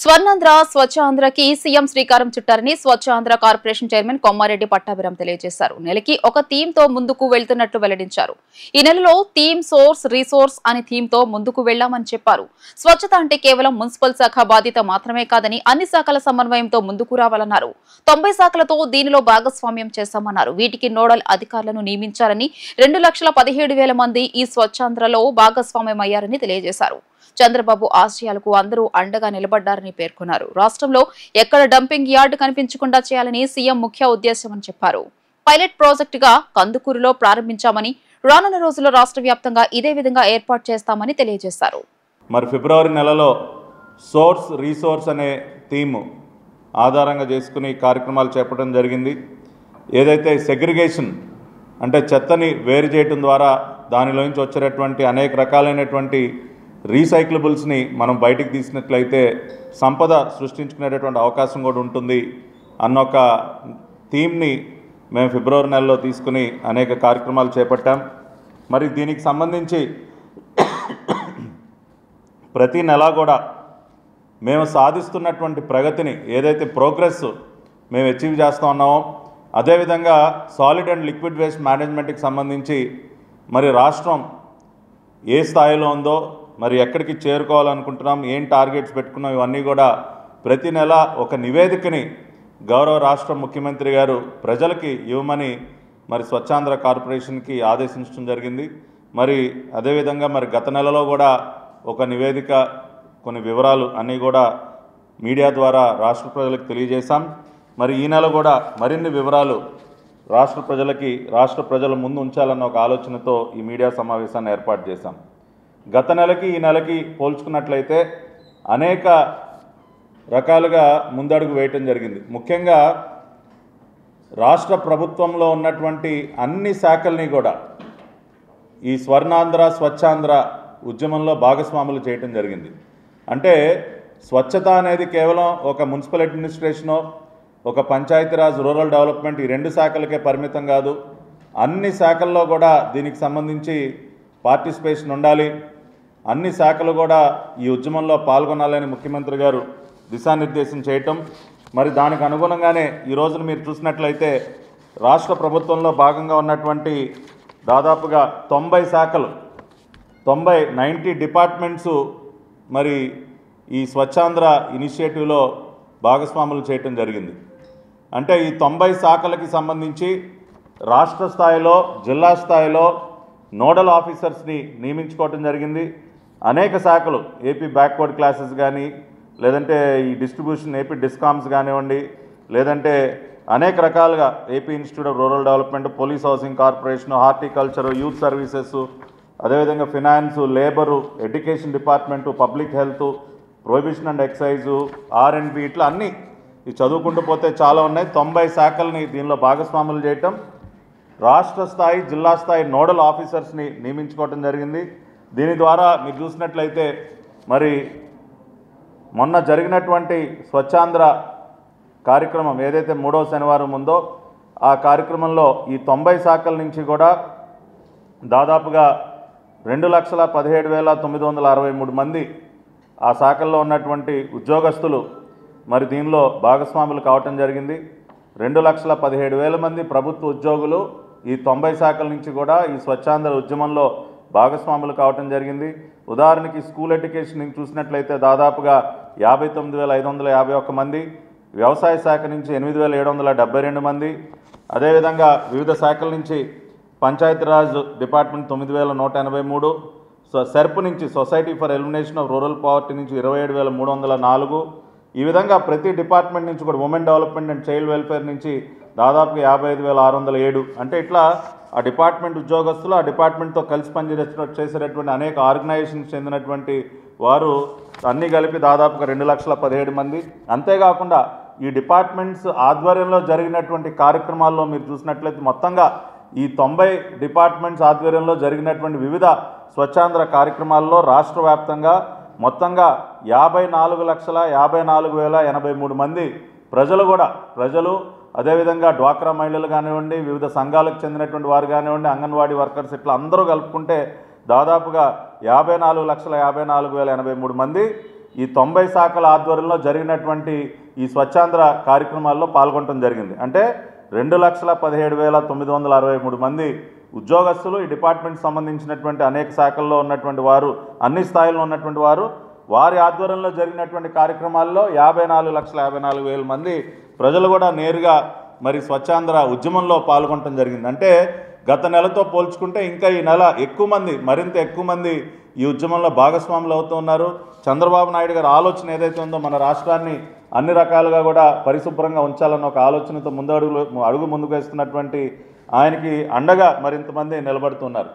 Swarnandhra స్వచ్ఛాంధ్రకి CM శ్రీకారం చుట్టారని Swachhandhra corporation chairman Kommareddy Pattabhiram తెలియజేశారు. నెలకి ఒక థీమ్ తో ముందుకు వెళ్తున్నట్లు వెల్లడించారు. ఈ నెలలో థీమ్ సోర్స్ రీసోర్స్ అనే థీమ్ తో ముందుకు వెళ్లామని చెప్పారు. స్వచ్ఛత అంటే కేవలం మున్సిపల్ శాఖ బాధ్యత మాత్రమే కాదని అన్ని శాఖల సమన్వయంతో ముందుకు రావాలన్నారు. 90 శాఖలతో దీనిలో భాగస్వామ్యం చేశామన్నారు. వీటికి నోడల్ అధికారులను నియమించారని 2,17,000 మంది ఈ స్వచ్ఛాంధ్రలో భాగస్వామ్యమయ్యారని తెలియజేశారు. చంద్రబాబు ఆశయాలకు అందరూ అండగా నిలబడ్డారని పేర్కొన్నారు. రాష్ట్రంలో ఎక్కడ డంపింగ్ యార్డు కనిపించకుండా చేయాలని సీఎం ముఖ్య ఉద్దేశమని చెప్పారు. పైలట్ ప్రాజెక్టుగా కందుకూరులో ప్రారంభించామని, రానున్న రోజుల్లో రాష్ట్ర వ్యాప్తంగా ఇదే విధంగా ఏర్పాటు చేస్తామని తెలియజేశారు. మరి ఫిబ్రవరి నెలలో సోర్స్ రీసోర్స్ అనే థీమ్ ఆధారంగా చేసుకుని కార్యక్రమాలు చేపట్టడం జరిగింది. ఏదైతే సెగ్రిగేషన్ అంటే చెత్తని వేరు చేయడం ద్వారా దానిలోంచి వచ్చేటటువంటి అనేక రకాలైనటువంటి రీసైక్లబుల్స్ని మనం బయటికి తీసినట్లయితే సంపద సృష్టించుకునేటటువంటి అవకాశం కూడా ఉంటుంది అన్న ఒక థీమ్ని మేము ఫిబ్రవరి నెలలో తీసుకుని అనేక కార్యక్రమాలు చేపట్టాం. మరి దీనికి సంబంధించి ప్రతి నెల కూడా మేము సాధిస్తున్నటువంటి ప్రగతిని ఏదైతే ప్రోగ్రెస్ మేము అచీవ్ చేస్తూ ఉన్నామో అదేవిధంగా సాలిడ్ అండ్ లిక్విడ్ వేస్ట్ మేనేజ్మెంట్కి సంబంధించి మరి రాష్ట్రం ఏ స్థాయిలో ఉందో, మరి ఎక్కడికి చేరుకోవాలనుకుంటున్నాం, ఏం టార్గెట్స్ పెట్టుకున్నాం, ఇవన్నీ కూడా ప్రతి నెల ఒక నివేదికని గౌరవ రాష్ట్ర ముఖ్యమంత్రి గారు ప్రజలకి ఇవ్వమని మరి స్వచ్ఛాంధ్ర కార్పొరేషన్కి ఆదేశించడం జరిగింది. మరి అదేవిధంగా మరి గత నెలలో కూడా ఒక నివేదిక, కొన్ని వివరాలు అన్నీ కూడా మీడియా ద్వారా రాష్ట్ర ప్రజలకు తెలియజేశాం. మరి ఈ నెల కూడా మరిన్ని వివరాలు రాష్ట్ర ప్రజల ముందు ఉంచాలన్న ఒక ఆలోచనతో ఈ మీడియా సమావేశాన్ని ఏర్పాటు చేశాం. గత నెలకి ఈ నెలకి పోల్చుకున్నట్లయితే అనేక రకాలుగా ముందడుగు వేయటం జరిగింది. ముఖ్యంగా రాష్ట్ర ప్రభుత్వంలో ఉన్నటువంటి అన్ని శాఖల్ని కూడా ఈ స్వర్ణాంధ్ర స్వచ్ఛాంధ్ర ఉద్యమంలో భాగస్వాములు చేయటం జరిగింది. అంటే స్వచ్ఛత అనేది కేవలం ఒక మున్సిపల్ అడ్మినిస్ట్రేషనో ఒక పంచాయతీరాజ్ రూరల్ డెవలప్మెంట్ ఈ 2 శాఖలకే పరిమితం కాదు. అన్ని శాఖల్లో కూడా దీనికి సంబంధించి పార్టిసిపేషన్ ఉండాలి. అన్ని శాఖలు కూడా ఈ ఉద్యమంలో పాల్గొనాలని ముఖ్యమంత్రి గారు దిశానిర్దేశం చేయటం, మరి దానికి అనుగుణంగానే ఈ రోజున మీరు చూసినట్లయితే రాష్ట్ర ప్రభుత్వంలో భాగంగా ఉన్నటువంటి దాదాపుగా 90 శాఖలు 90 డిపార్ట్మెంట్స్ మరి ఈ స్వచ్ఛాంధ్ర ఇనిషియేటివ్లో భాగస్వాములు చేయటం జరిగింది. అంటే ఈ 90 శాఖలకి సంబంధించి రాష్ట్ర స్థాయిలో జిల్లా స్థాయిలో నోడల్ ఆఫీసర్స్ని నియమించుకోవటం జరిగింది. అనేక శాఖలు ఏపీ బ్యాక్వర్డ్ క్లాసెస్ కానీ, లేదంటే ఈ డిస్ట్రిబ్యూషన్ ఏపీ డిస్కామ్స్ కానివ్వండి, లేదంటే అనేక రకాలుగా AP institute of rural development, police housing corporation, horticulture, youth services, అదేవిధంగా finance, labour, education department, public health, prohibition and excise, R&B, ఇట్లా అన్నీ ఈ చదువుకుంటూ పోతే చాలా ఉన్నాయి. 90 శాఖల్ని దీనిలో భాగస్వాములు చేయటం, రాష్ట్ర స్థాయి జిల్లా స్థాయి నోడల్ ఆఫీసర్స్ని నియమించుకోవటం జరిగింది. దీని ద్వారా మీరు చూసినట్లయితే మరి మొన్న జరిగినటువంటి స్వచ్ఛాంధ్ర కార్యక్రమం ఏదైతే 3వ శనివారం ఉందో ఆ కార్యక్రమంలో ఈ 90 శాఖల నుంచి కూడా దాదాపుగా 2,17,963 మంది ఆ శాఖల్లో ఉన్నటువంటి ఉద్యోగస్తులు మరి దీనిలో భాగస్వాములు కావటం జరిగింది. 2,17,000 మంది ప్రభుత్వ ఉద్యోగులు ఈ 90 శాఖల నుంచి కూడా ఈ స్వచ్ఛాంధ్ర ఉద్యమంలో భాగస్వాములు కావటం జరిగింది. ఉదాహరణకి స్కూల్ ఎడ్యుకేషన్ చూసినట్లయితే దాదాపుగా 59,551 మంది, వ్యవసాయ శాఖ నుంచి 8,772 మంది, అదేవిధంగా వివిధ శాఖల నుంచి పంచాయతీరాజ్ డిపార్ట్మెంట్ 9,183, సెర్ప్ నుంచి society for elimination of rural poverty నుంచి 27,304, ఈ విధంగా ప్రతి డిపార్ట్మెంట్ నుంచి కూడా women development and child welfare నుంచి దాదాపుగా 55,607. అంటే ఇట్లా ఆ డిపార్ట్మెంట్ ఉద్యోగస్తులు ఆ డిపార్ట్మెంట్తో కలిసి చేసేటటువంటి అనేక ఆర్గనైజేషన్స్ చెందినటువంటి వారు అన్నీ కలిపి దాదాపుగా 2,17,000 మంది. అంతేకాకుండా ఈ డిపార్ట్మెంట్స్ ఆధ్వర్యంలో జరిగినటువంటి కార్యక్రమాల్లో మీరు చూసినట్లయితే మొత్తంగా ఈ 90 డిపార్ట్మెంట్స్ ఆధ్వర్యంలో జరిగినటువంటి వివిధ స్వచ్ఛాంధ్ర కార్యక్రమాల్లో రాష్ట్ర వ్యాప్తంగా మొత్తంగా 54,54,083 మంది ప్రజలు అదేవిధంగా డ్వాక్రా మహిళలు కానివ్వండి, వివిధ సంఘాలకు చెందినటువంటి వారు కానివ్వండి, అంగన్వాడీ వర్కర్స్, ఇట్లా అందరూ కలుపుకుంటే దాదాపుగా 54,54,083 మంది ఈ 90 శాఖల ఆధ్వర్యంలో జరిగినటువంటి ఈ స్వచ్ఛాంధ్ర కార్యక్రమాల్లో పాల్గొనడం జరిగింది. అంటే 2,17,963 మంది ఉద్యోగస్తులు, ఈ డిపార్ట్మెంట్ సంబంధించినటువంటి అనేక శాఖల్లో ఉన్నటువంటి వారు, అన్ని స్థాయిల్లో ఉన్నటువంటి వారు, వారి ఆధ్వర్యంలో జరిగినటువంటి కార్యక్రమాల్లో 54,54,000 మంది ప్రజలు కూడా నేరుగా మరి స్వచ్ఛాంధ్ర ఉద్యమంలో పాల్గొనడం జరిగింది. అంటే గత నెలతో పోల్చుకుంటే ఇంకా ఈ నెల మరింత ఎక్కువ మంది ఈ ఉద్యమంలో భాగస్వాములు అవుతూ ఉన్నారు. చంద్రబాబు నాయుడు గారి ఆలోచన ఏదైతే ఉందో మన రాష్ట్రాన్ని అన్ని రకాలుగా కూడా పరిశుభ్రంగా ఉంచాలన్న ఒక ఆలోచనతో అడుగు ముందుకు వేస్తున్నటువంటి ఆయనకి అండగా మరింతమంది నిలబడుతున్నారు.